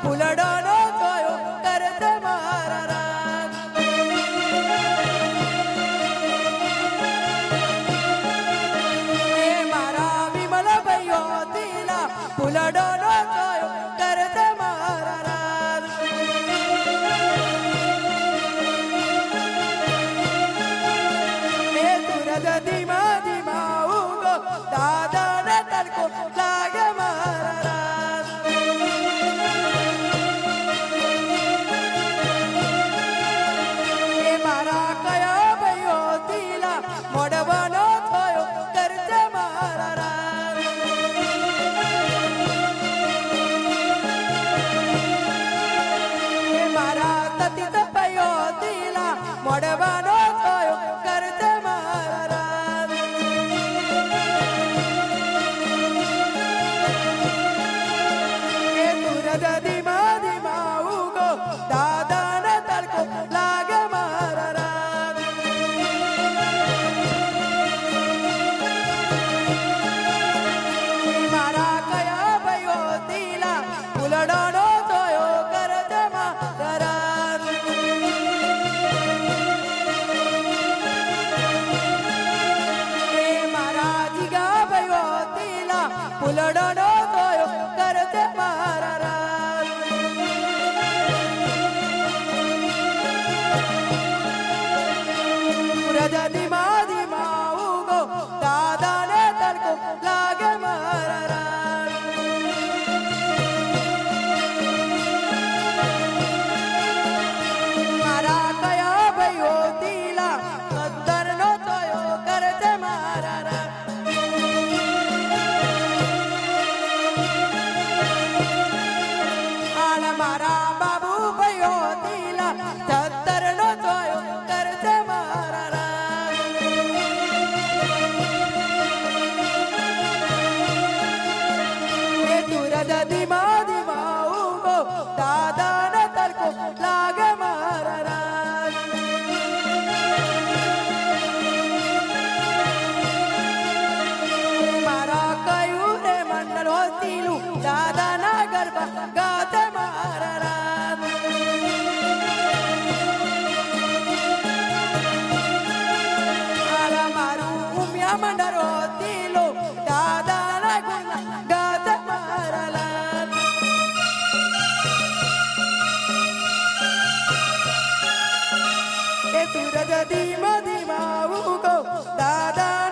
ફૂલડો નો જોયો કરતે મારા રાત એ મારા વિમલ ભાઈઓ દિલા ફૂલડો નો જોયો કરતે મારા રાત એ સૂરજ ધીમા ધીમા ઉગો દાદા ને તડકો લાગે મારા રાત એ મારા કયા ભાઈઓ દિલા મોડવાનો થયો કરજે મારા રાત એ મારા તતિત ભાઈઓ દિલા મોડવાનો થયો કરજે મારા રાત એ સૂરજ ધીમા ધીમા ઉગો દાદા ને તડકો લાગે મારા રાત મારા કયા ભાઈઓ દિલા ફૂલડો નો જોયો કરજે મારા રાત એ મારા જીગા ભાઈઓ દિલા ફૂલડો નો જોયો કરજે મારા રાત સૂરજ ધીમા ધીમા ઉગો દાદા ને તડકો લાગે મારા રાત મારા કયા ભાઈઓ દિલા કદ્દર નો જોયો કરજે મારા રાત આના મારા બાબુ ભાઈઓ દિલા કદ્દર નો જોયો કરજે મારા રાત એ સૂરજ ધીમા ધીમા ઉગો દાદા ને તડકો લાગે મારા રાત મારા કયું રે મંડળ હોતીલું દાદા ના ગરબા ગાતે મારા રાત આલા મારું ઉમિયા મંડળ હોતીલું દાદા ના ગુણ ગાતે મારા રાત એ સૂરજ ધીમા ધીમા ઉગો દાદા